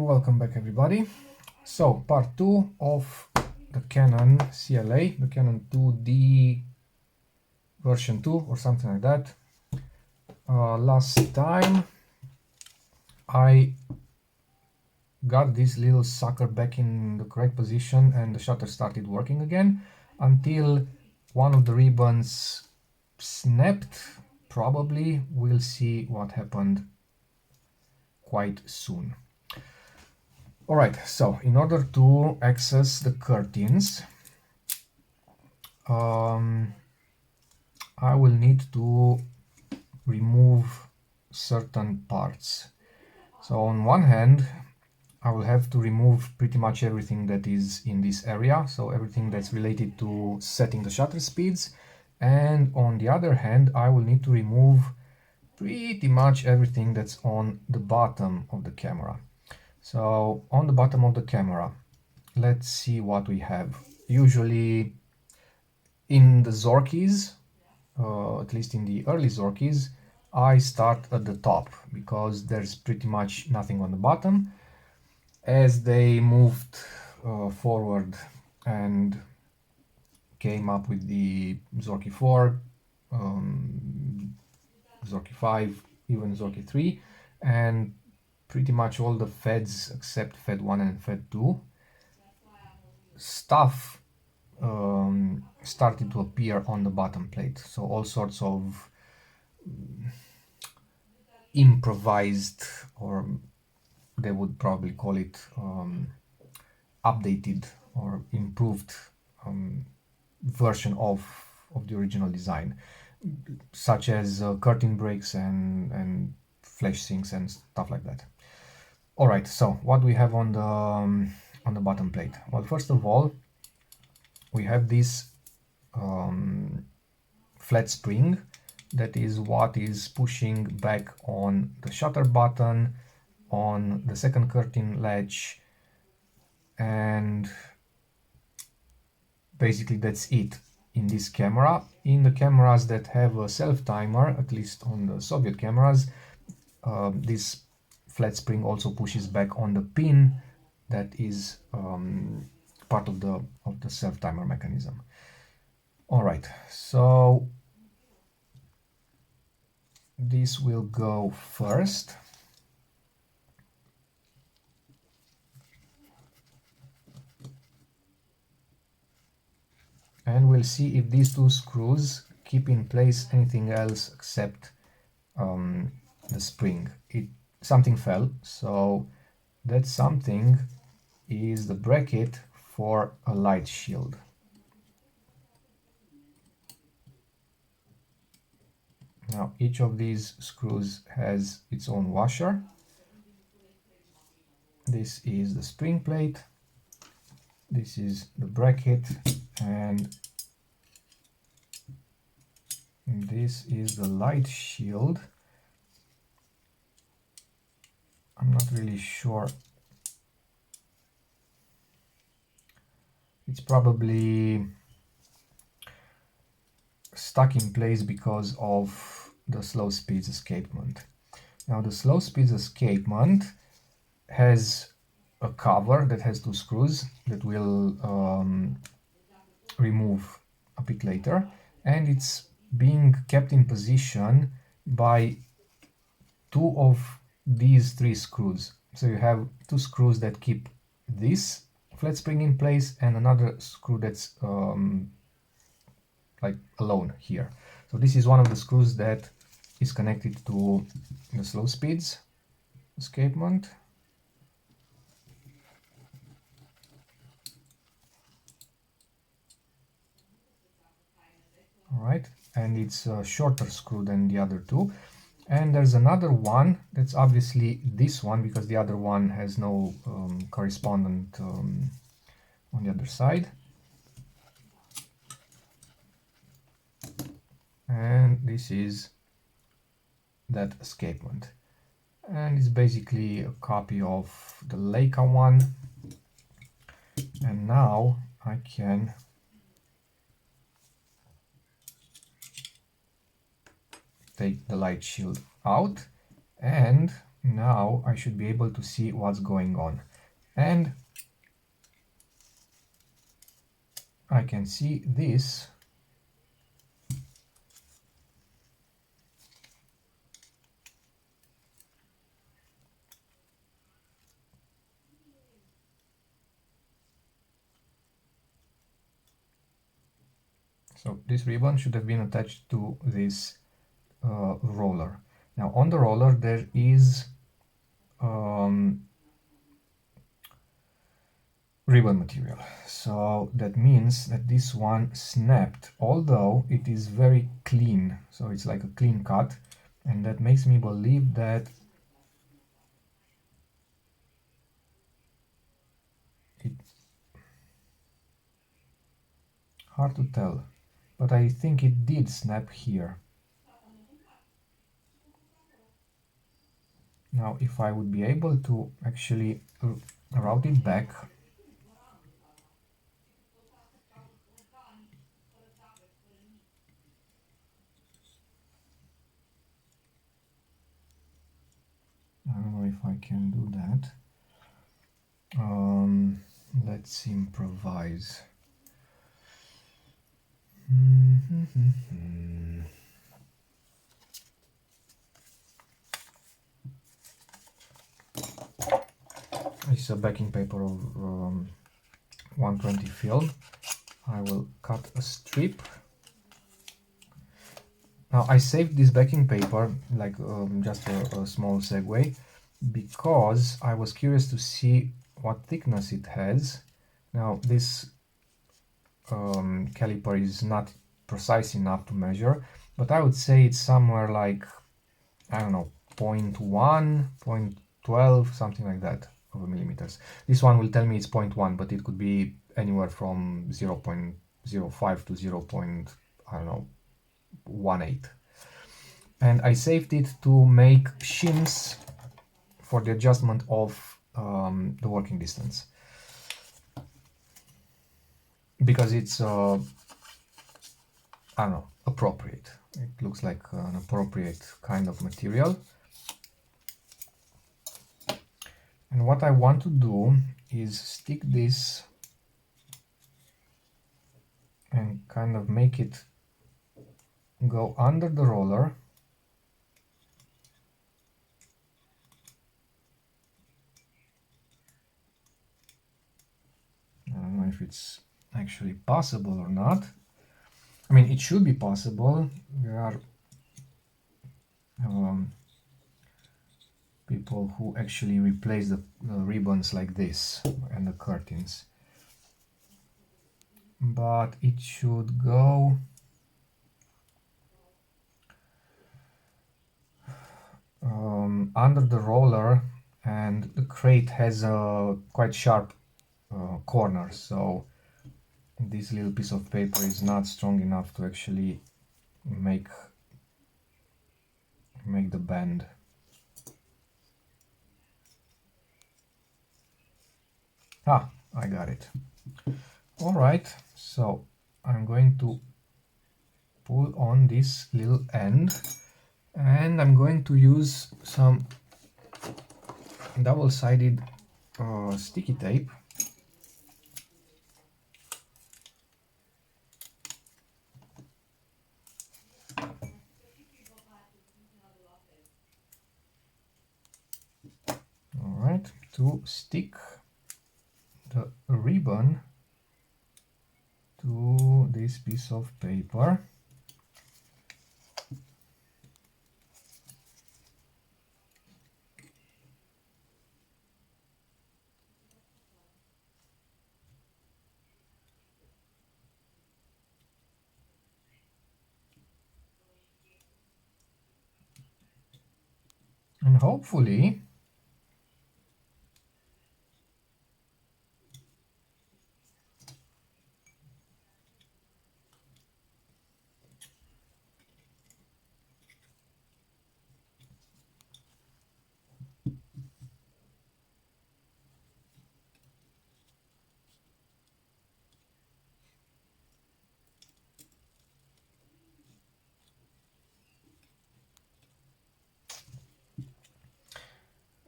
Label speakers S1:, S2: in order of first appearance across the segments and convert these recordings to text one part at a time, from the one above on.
S1: welcome back everybody. So part 2 of the Canon CLA, the Canon IId version 2 or something like that. Last time I got this little sucker back in the correct position and the shutter started working again until one of the ribbons snapped. Probably we'll see what happened quite soon. Alright, so in order to access the curtains, I will need to remove certain parts. So on one hand, I will have to remove pretty much everything that is in this area, so everything that's related to setting the shutter speeds, and on the other hand, I will need to remove pretty much everything that's on the bottom of the camera. So on the bottom of the camera, let's see what we have. Usually in the Zorkis, at least in the early Zorkis, I start at the top because there's pretty much nothing on the bottom. As they moved forward and came up with the Zorki 4, Zorki 5, even Zorki 3, and pretty much all the feds except Fed 1 and Fed 2 stuff started to appear on the bottom plate. So all sorts of improvised, or they would probably call it updated or improved version of the original design, such as curtain breaks and flash sinks and stuff like that. All right, so what do we have on the bottom plate? Well, first of all, we have this flat spring that is what is pushing back on the shutter button, on the second curtain latch, and basically that's it in this camera. In the cameras that have a self-timer, at least on the Soviet cameras, this flat spring also pushes back on the pin that is part of the self-timer mechanism. All right, so this will go first. And we'll see if these two screws keep in place anything else except the spring. Something fell, so that something is the bracket for a light shield. Now each of these screws has its own washer. This is the spring plate, this is the bracket, and this is the light shield. I'm not really sure. It's probably stuck in place because of the slow speeds escapement. Now the slow speeds escapement has a cover that has two screws that we'll remove a bit later, and it's being kept in position by two of these three screws. So you have two screws that keep this flat spring in place and another screw that's like alone here. So this is one of the screws that is connected to the slow speeds escapement. Alright, and it's a shorter screw than the other two. And there's another one that's obviously this one, because the other one has no correspondent on the other side. And this is that escapement. And it's basically a copy of the Leica one. And now I can take the light shield out, and now I should be able to see what's going on. And I can see this. So this ribbon should have been attached to this roller. Now on the roller there is ribbon material. So that means that this one snapped, although it is very clean. So it's like a clean cut, and that makes me believe that it, hard to tell, but I think it did snap here. Now if I would be able to actually route it back, I don't know if I can do that. Let's improvise. This is a backing paper of 120 film. I will cut a strip. Now I saved this backing paper, like just a small segue, because I was curious to see what thickness it has. Now this caliper is not precise enough to measure, but I would say it's somewhere like, I don't know, 0.1, 0.12, something like that of millimeters. This one will tell me it's 0.1, but it could be anywhere from 0.05 to 0. I don't know, 1/8. And I saved it to make shims for the adjustment of the working distance, because it's I don't know, appropriate. It looks like an appropriate kind of material. And what I want to do is stick this and kind of make it go under the roller. I don't know if it's actually possible or not. I mean, it should be possible. There are people who actually replace the ribbons like this and the curtains. But it should go under the roller, and the crate has a quite sharp corner, so this little piece of paper is not strong enough to actually make the bend. Ah, I got it. All right, so I'm going to pull on this little end, and I'm going to use some double-sided sticky tape. All right, to stick the ribbon to this piece of paper. And hopefully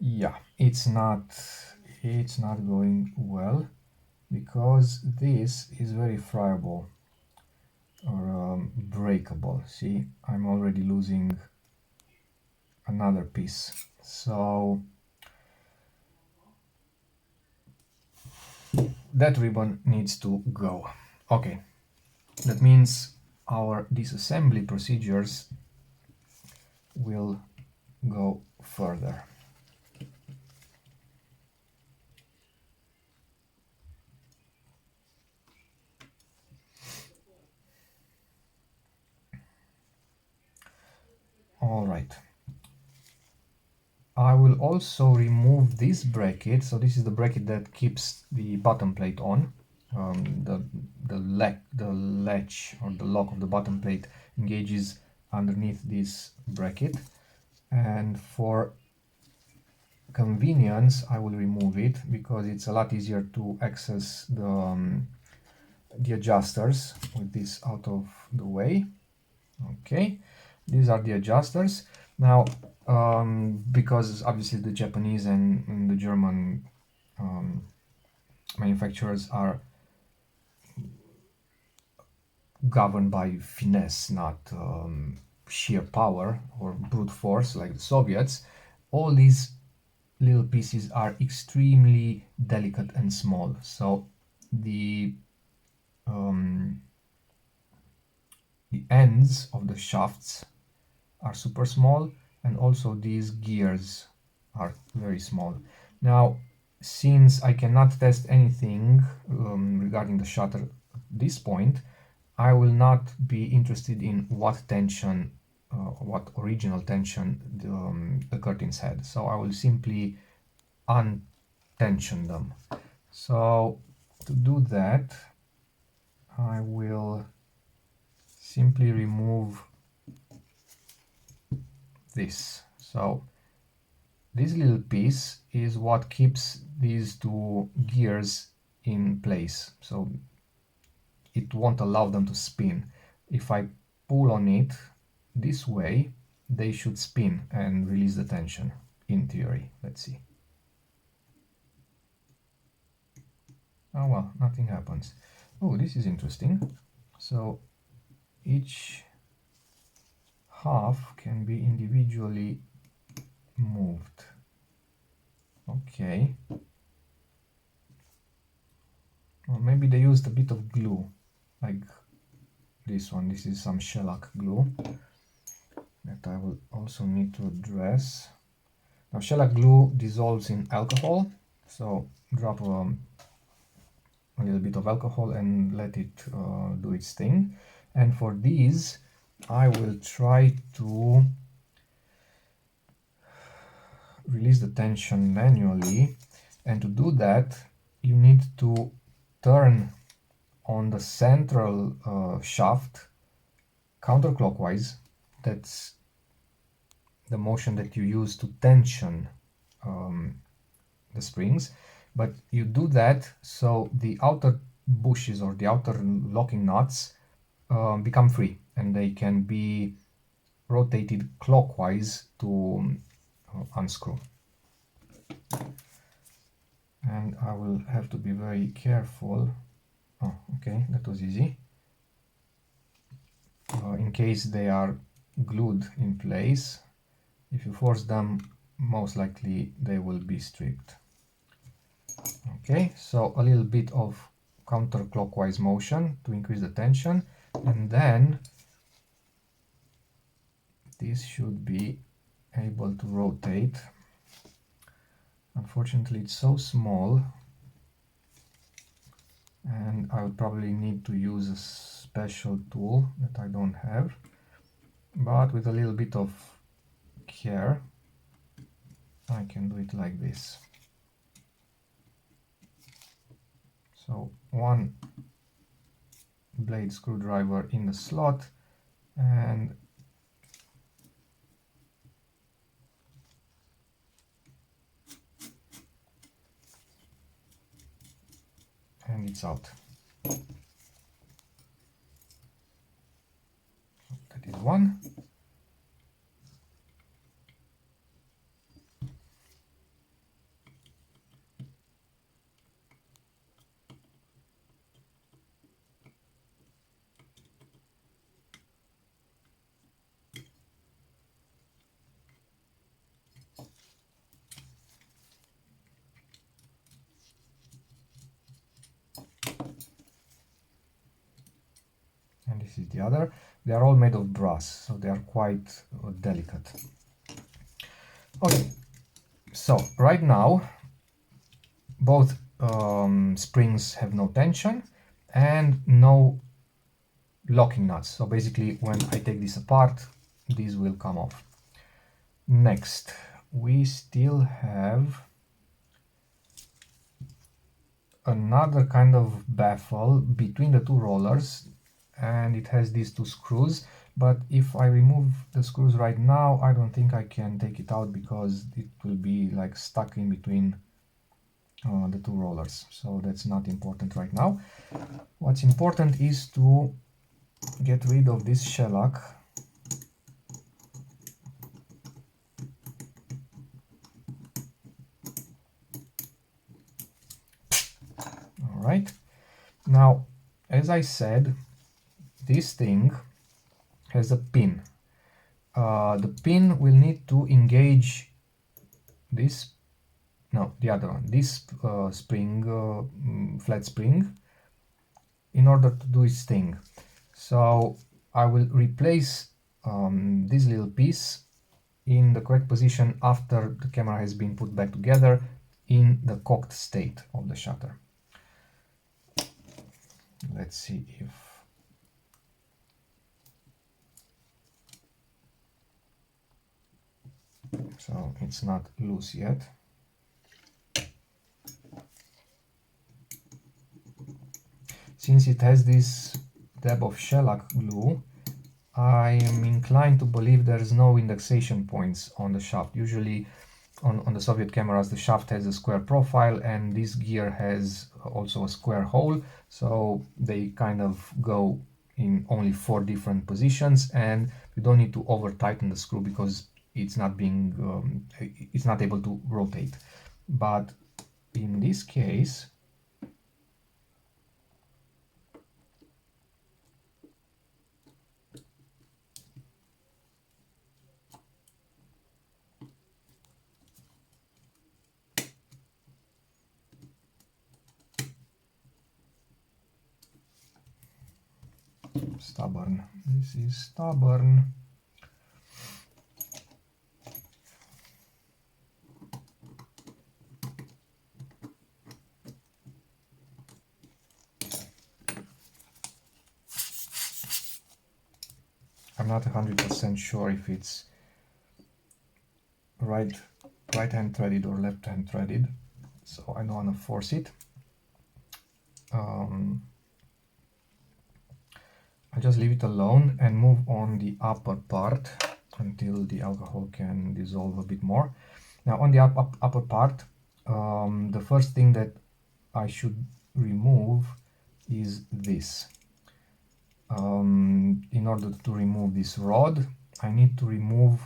S1: Yeah, it's not going well because this is very friable or breakable. See, I'm already losing another piece. So that ribbon needs to go. Okay, that means our disassembly procedures will go further. All right. I will also remove this bracket. So this is the bracket that keeps the bottom plate on. The latch or the lock of the bottom plate engages underneath this bracket, and for convenience I will remove it because it's a lot easier to access the adjusters with this out of the way. Okay, these are the adjusters. Now because obviously the Japanese and the German manufacturers are governed by finesse, not sheer power or brute force like the Soviets, all these little pieces are extremely delicate and small. So the the ends of the shafts are super small, and also these gears are very small. Now, since I cannot test anything regarding the shutter at this point, I will not be interested in what tension, what original tension the curtains had. So I will simply untension them. So to do that, I will simply remove this. So this little piece is what keeps these two gears in place. So it won't allow them to spin. If I pull on it this way, they should spin and release the tension, in theory. Let's see. Oh well, nothing happens. Oh, this is interesting. So each half can be individually moved. Okay. Or maybe they used a bit of glue, like this one. This is some shellac glue that I will also need to address. Now shellac glue dissolves in alcohol, so drop a little bit of alcohol and let it do its thing. And for these I will try to release the tension manually, and to do that you need to turn on the central shaft counterclockwise. That's the motion that you use to tension the springs, but you do that so the outer bushes or the outer locking nuts become free, and they can be rotated clockwise to unscrew. And I will have to be very careful. Oh, okay, that was easy. In case they are glued in place, if you force them, most likely they will be stripped. Okay, so a little bit of counterclockwise motion to increase the tension, and then this should be able to rotate. Unfortunately, it's so small, and I would probably need to use a special tool that I don't have, but with a little bit of care I can do it like this. So one blade screwdriver in the slot, and it's out. That is one. this is the other. They are all made of brass, so they are quite delicate. Okay, so right now both springs have no tension and no locking nuts. So basically when I take this apart, these will come off. Next, we still have another kind of baffle between the two rollers, and it has these two screws, but if I remove the screws right now, I don't think I can take it out because it will be like stuck in between the two rollers, so that's not important right now. What's important is to get rid of this shellac. All right, now as I said, this thing has a pin. The pin will need to engage this, no, the other one, this spring, flat spring, in order to do its thing. So I will replace this little piece in the correct position after the camera has been put back together in the cocked state of the shutter. Let's see if so. It's not loose yet. Since it has this dab of shellac glue, I am inclined to believe there is no indexation points on the shaft. Usually on the Soviet cameras the shaft has a square profile and this gear has also a square hole, so they kind of go in only 4 different positions, and you don't need to over tighten the screw because it's not being it's not able to rotate. But in this case stubborn. This is stubborn. I'm not 100% sure if it's right hand threaded or left hand threaded, so I don't want to force it. I just leave it alone and move on the upper part until the alcohol can dissolve a bit more. Now on the upper part, the first thing that I should remove is this. In order to remove this rod, I need to remove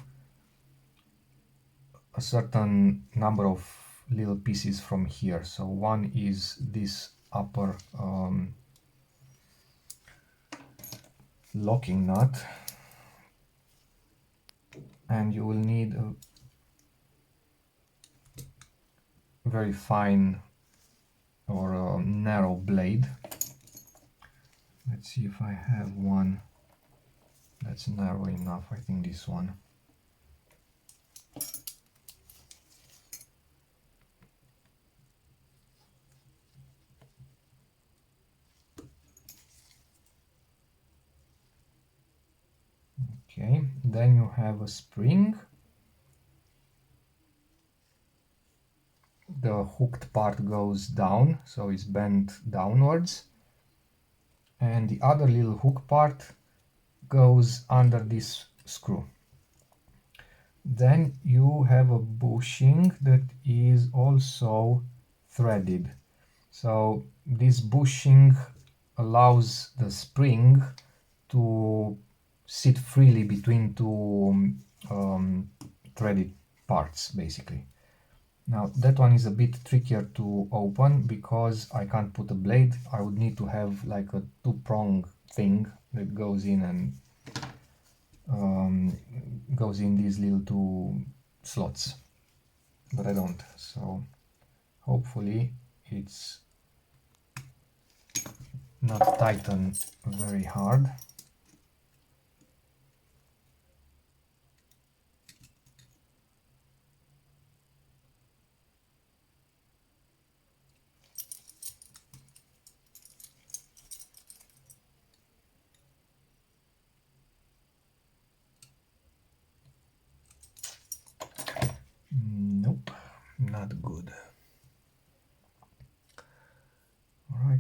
S1: a certain number of little pieces from here. So one is this upper locking nut, and you will need a very fine or a narrow blade. Let's see if I have one that's narrow enough. I think this one. Okay, then you have a spring. The hooked part goes down, so it's bent downwards, and the other little hook part goes under this screw. Then you have a bushing that is also threaded. So this bushing allows the spring to sit freely between two threaded parts, basically. Now that one is a bit trickier to open because I can't put a blade. I would need to have like a 2-prong thing that goes in and goes in these little 2 slots, but I don't, so hopefully it's not tightened very hard.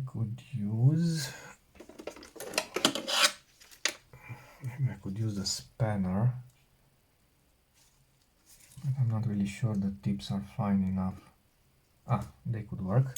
S1: could use the spanner, but I'm not really sure the tips are fine enough. They could work.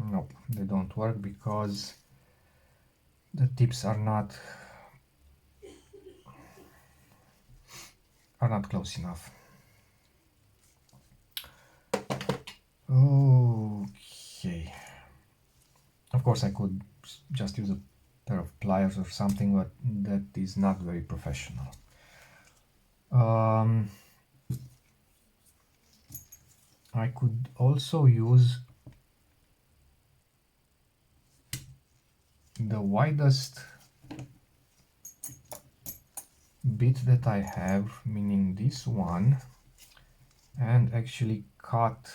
S1: Nope, they don't work because the tips are not close enough. Okay. Of course, I could just use a pair of pliers or something, but that is not very professional. I could also use the widest bit that I have, meaning this one, and actually cut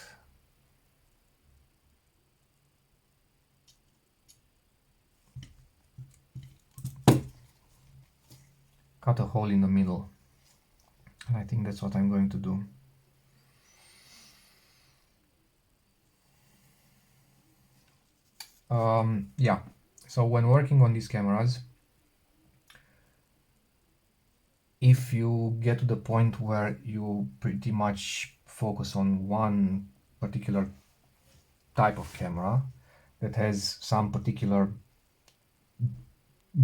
S1: a hole in the middle. And I think that's what I'm going to do. Yeah, so when working on these cameras, if you get to the point where you pretty much focus on one particular type of camera that has some particular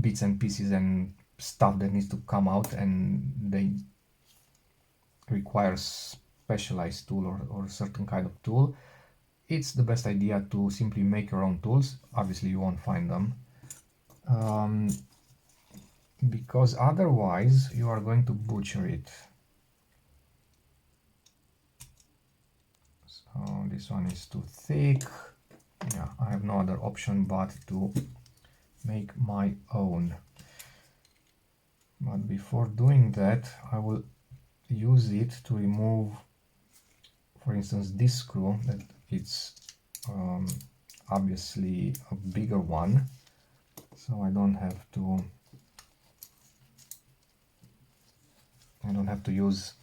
S1: bits and pieces and stuff that needs to come out, and they require specialized tool or certain kind of tool, it's the best idea to simply make your own tools. Obviously you won't find them, because otherwise you are going to butcher it. So this one is too thick. Yeah, I have no other option but to make my own. But before doing that, I will use it to remove, for instance, this screw that it's obviously a bigger one, so I don't have to use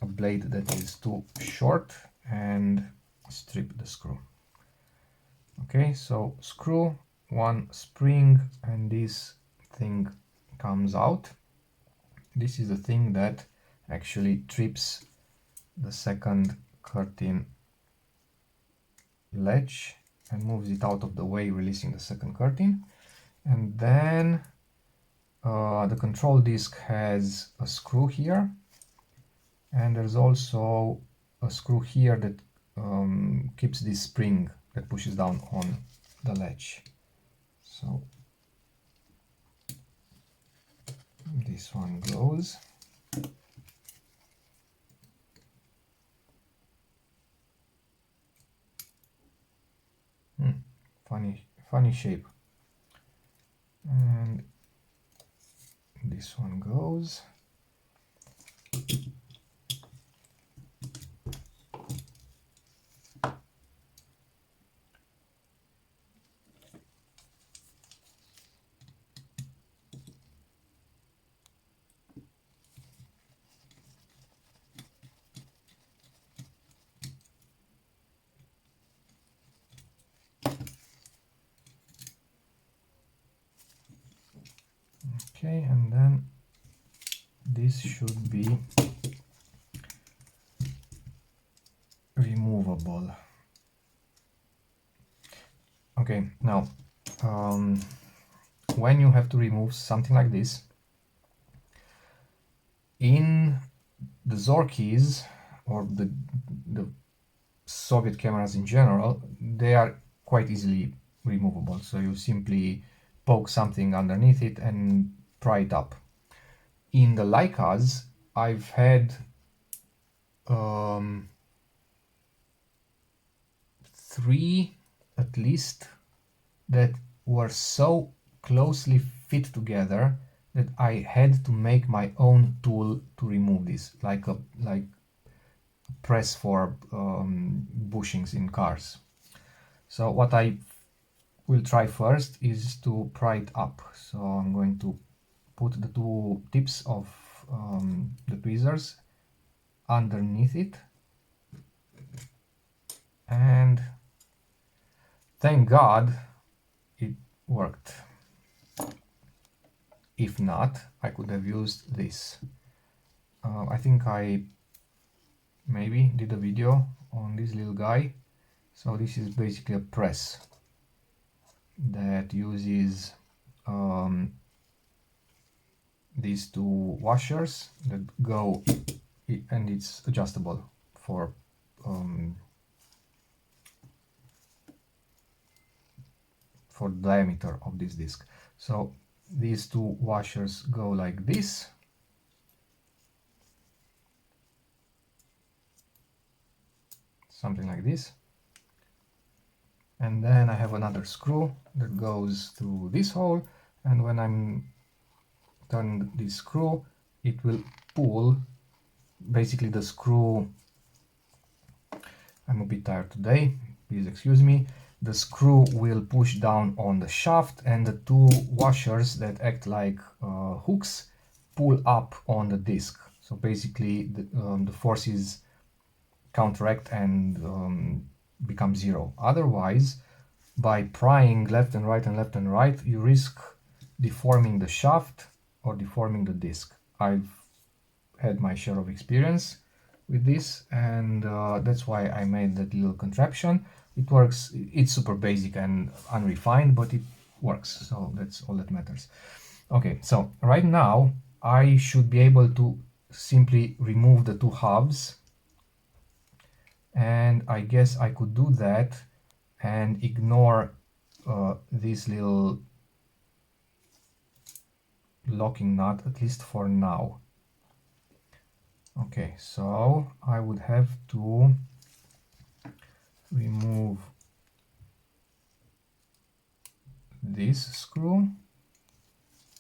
S1: a blade that is too short, and strip the screw. Okay, so screw, one spring, and this thing comes out. This is the thing that actually trips the second curtain ledge and moves it out of the way, releasing the second curtain. And then the control disc has a screw here, and there's also a screw here that keeps this spring that pushes down on the ledge. So this one goes. Funny shape. And this one goes. Okay, and then this should be removable. Okay, now when you have to remove something like this, in the Zorkis or the Soviet cameras in general, they are quite easily removable. So you simply poke something underneath it and pry it up. In the Leicas, I've had three at least that were so closely fit together that I had to make my own tool to remove this, like a press for bushings in cars. So what I will try first is to pry it up. So I'm going to put the two tips of the tweezers underneath it, and thank God it worked. If not, I could have used this. I think I maybe did a video on this little guy. So this is basically a press that uses these two washers that go, and it's adjustable for diameter of this disc. So these two washers go like this, something like this, and then I have another screw that goes through this hole, and when I'm turning this screw it will pull. Basically the screw, I'm a bit tired today, please excuse me, the screw will push down on the shaft, and the two washers that act like hooks pull up on the disc. So basically the forces counteract and become zero. Otherwise, by prying left and right and left and right, you risk deforming the shaft or deforming the disc. I've had my share of experience with this, and that's why I made that little contraption. It works. It's super basic and unrefined, but it works, so that's all that matters. Okay, so right now I should be able to simply remove the two halves, and I guess I could do that and ignore this little locking nut, at least for now. Okay, so I would have to remove this screw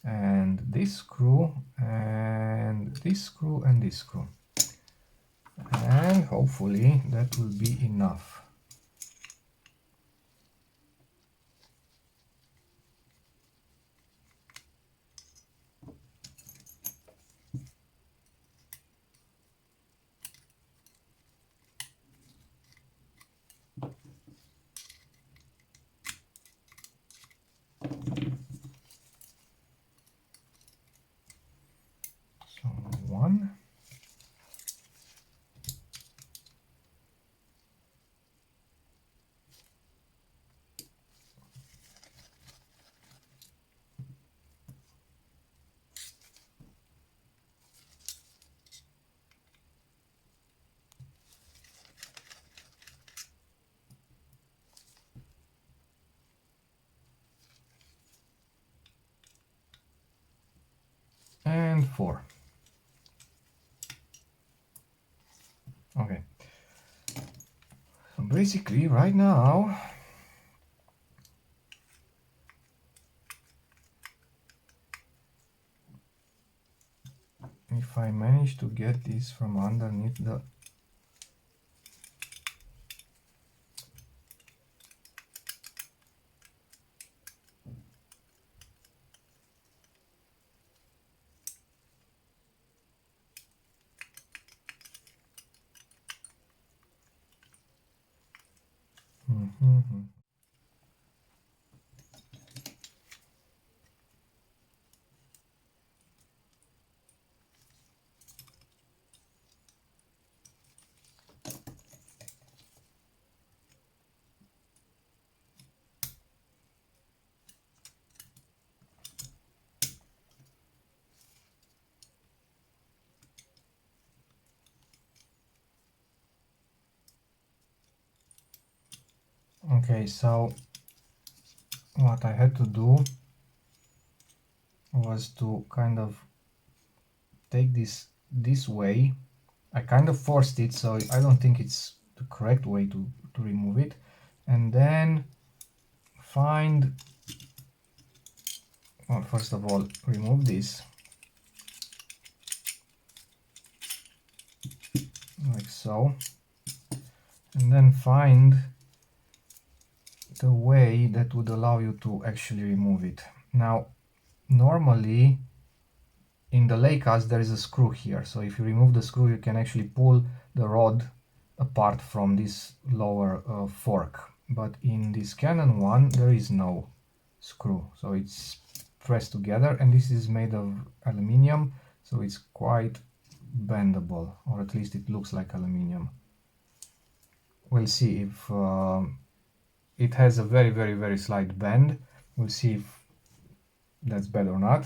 S1: and this screw and this screw and this screw, and hopefully that will be enough. So one, and four. Okay, so basically right now if I manage to get this from underneath the Okay, so what I had to do was to kind of take this way. I kind of forced it, so I don't think it's the correct way to remove it. And then find, well, first of all, remove this, like so. And then find the way that would allow you to actually remove it. Now, normally in the Leicas there is a screw here, so if you remove the screw you can actually pull the rod apart from this lower fork, but in this Canon one there is no screw, so it's pressed together, and this is made of aluminium, so it's quite bendable, or at least it looks like aluminium. We'll see if it has a very slight bend. We'll see if that's bad or not.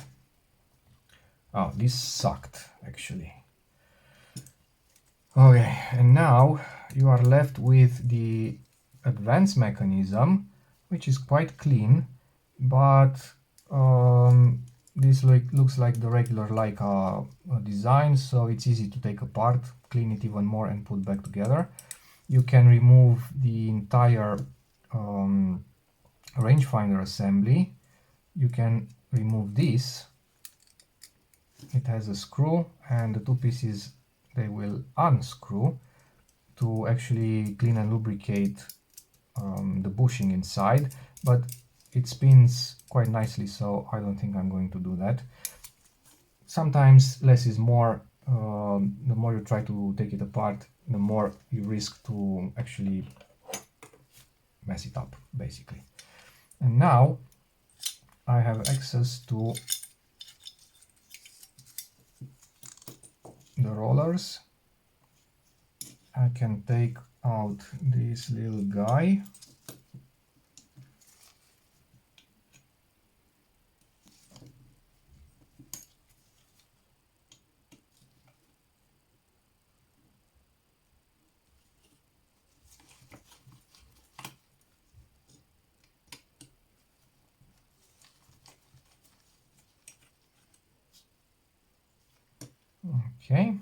S1: Oh, this sucked actually. Okay, and now you are left with the advanced mechanism, which is quite clean, but this looks like the regular Leica design, so it's easy to take apart, clean it even more, and put back together. You can remove the entire rangefinder assembly. You can remove this. It has a screw, and the two pieces, they will unscrew to actually clean and lubricate the bushing inside, but it spins quite nicely, so I don't think I'm going to do that. Sometimes less is more. The more you try to take it apart, the more you risk to actually mess it up, basically. And now I have access to the rollers. I can take out this little guy. Okay.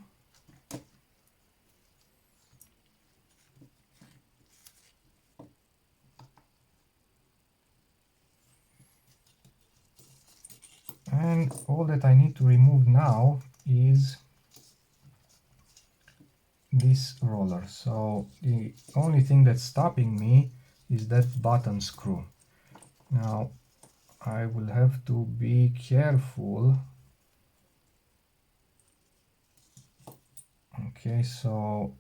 S1: And all that I need to remove now is this roller. So the only thing that's stopping me is that bottom screw. Now I will have to be careful. Okay, so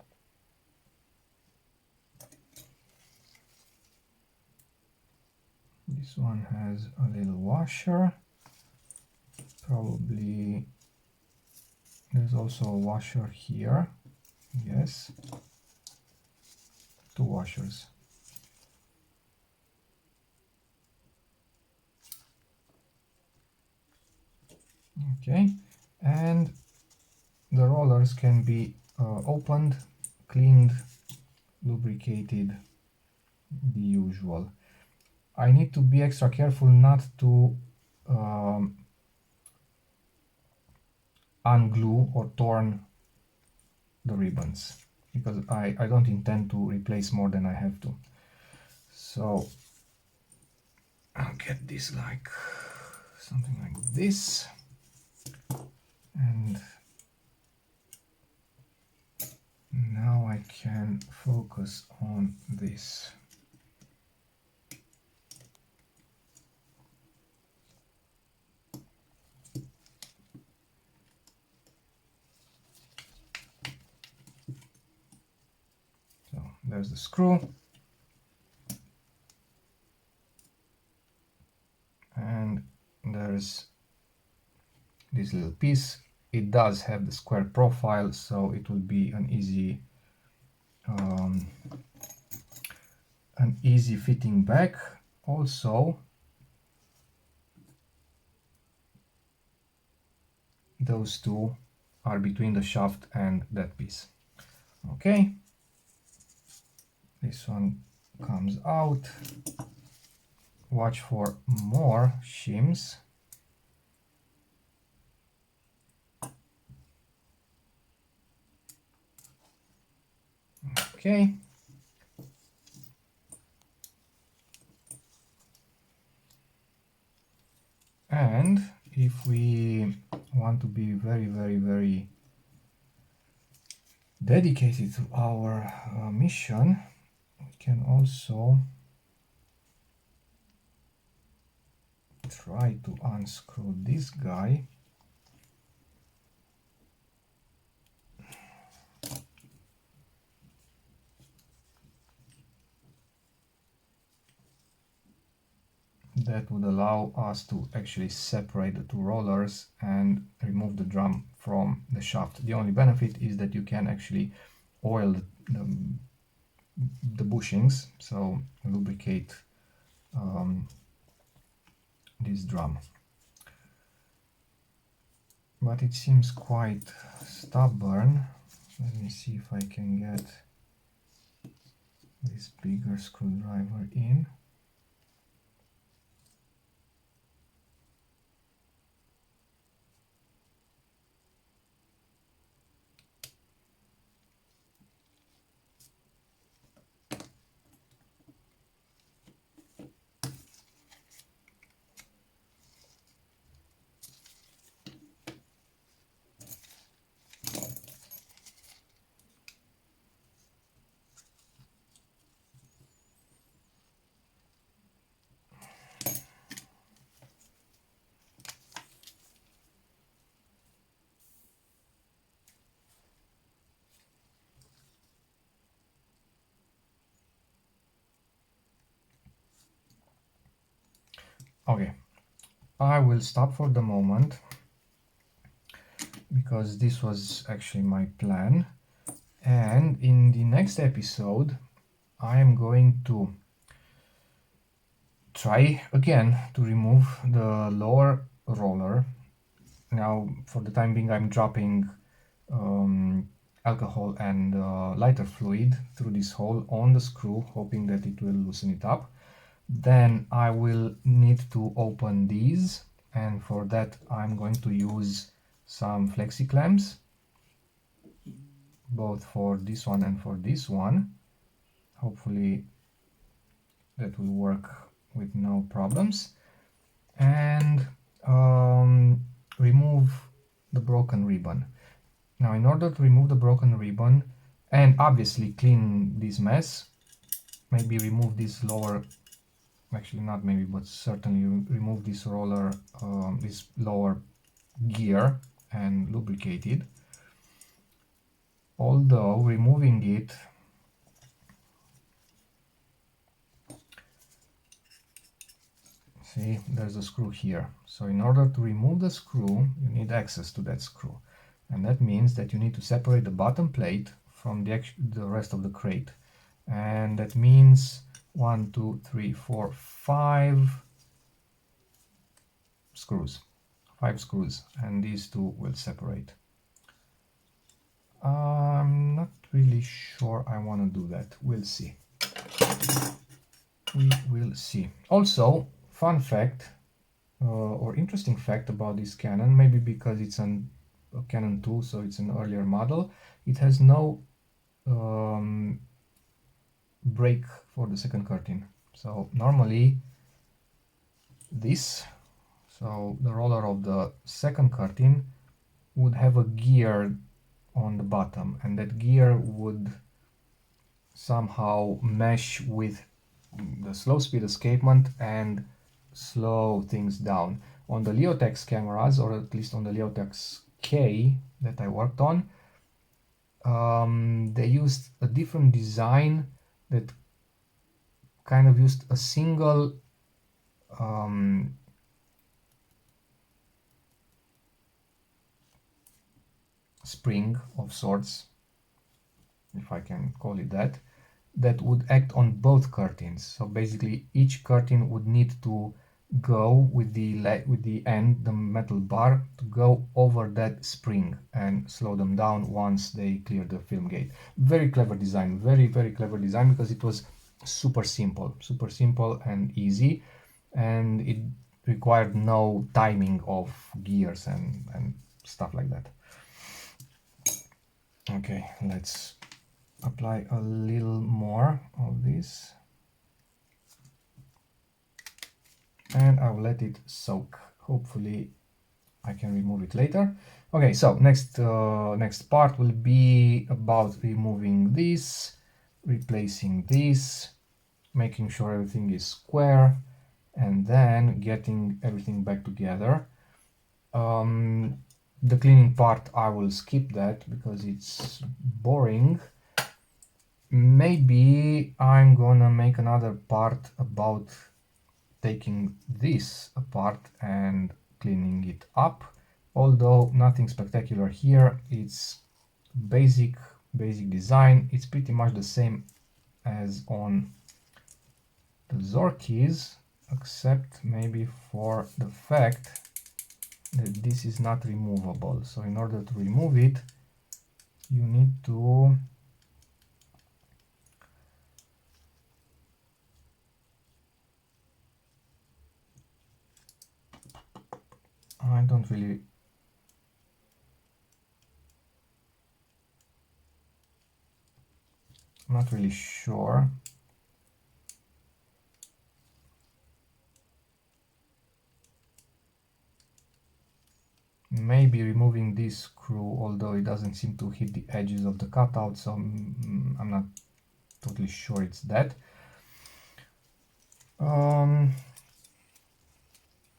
S1: this one has a little washer. Probably there's also a washer here. Yes, two washers. Okay, and the rollers can be opened, cleaned, lubricated, the usual. I need to be extra careful not to unglue or torn the ribbons, because I don't intend to replace more than I have to. So I'll get this like something like this, and now I can focus on this. So there's the screw, and there's this little piece. It does have the square profile, so it will be an easy fitting back. Also, those two are between the shaft and that piece. Okay, this one comes out. Watch for more shims. OK. And if we want to be very dedicated to our mission, we can also try to unscrew this guy. That would allow us to actually separate the two rollers and remove the drum from the shaft. The only benefit is that you can actually oil the bushings, so lubricate this drum. But it seems quite stubborn. Let me see if I can get this bigger screwdriver in. Okay, I will stop for the moment because this was actually my plan, and in the next episode I am going to try again to remove the lower roller. Now for the time being I'm dropping alcohol and lighter fluid through this hole on the screw, hoping that it will loosen it up. Then I will need to open these, and for that I'm going to use some flexi clamps, both for this one and for this one. Hopefully that will work with no problems. And remove the broken ribbon. Now in order to remove the broken ribbon and obviously clean this mess, maybe remove this lower, actually not maybe, but certainly remove this roller, this lower gear and lubricate it. Although removing it see, there's a screw here. So in order to remove the screw, you need access to that screw. And that means that you need to separate the bottom plate from the rest of the crate. And that means 1, 2, 3, 4, 5 screws. 5 screws. And these two will separate. I'm not really sure I want to do that. We'll see. We will see. Also, fun fact, or interesting fact about this Canon, maybe because it's a Canon 2, so it's an earlier model, it has no brake for the second curtain. So normally this, so the roller of the second curtain would have a gear on the bottom, and that gear would somehow mesh with the slow speed escapement and slow things down. On the Leotex cameras, or at least on the Leotex K that I worked on, they used a different design that kind of used a single spring of sorts, if I can call it that, that would act on both curtains. So basically each curtain would need to go with the end, the metal bar, to go over that spring and slow them down once they clear the film gate. Very clever design, very clever design, because it was super simple and easy, and it required no timing of gears and stuff like that. Okay, let's apply a little more of this. And I'll let it soak. Hopefully I can remove it later. Okay, so next part will be about removing this, replacing this, making sure everything is square, and then getting everything back together. The cleaning part, I will skip that because it's boring. Maybe I'm gonna make another part about taking this apart and cleaning it up, although nothing spectacular here. It's basic design. It's pretty much the same as on the Zorkis, except maybe for the fact that this is not removable. So in order to remove it, you need to I don't really I'm not really sure. Maybe removing this screw, although it doesn't seem to hit the edges of the cutout, so I'm not totally sure it's that.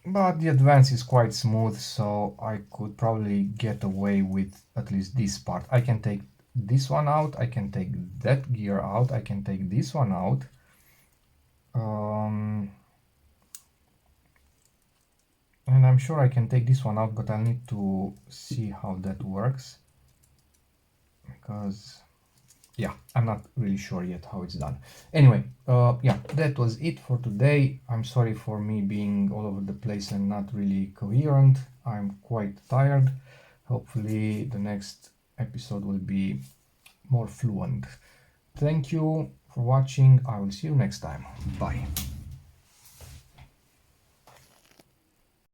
S1: But the advance is quite smooth, so I could probably get away with at least this part. I can take this one out, I can take that gear out, I can take this one out. And I'm sure I can take this one out, but I'll need to see how that works. Because, yeah, I'm not really sure yet how it's done. Anyway, yeah, that was it for today. I'm sorry for me being all over the place and not really coherent. I'm quite tired. Hopefully the next episode will be more fluent. Thank you for watching. I will see you next time. Bye.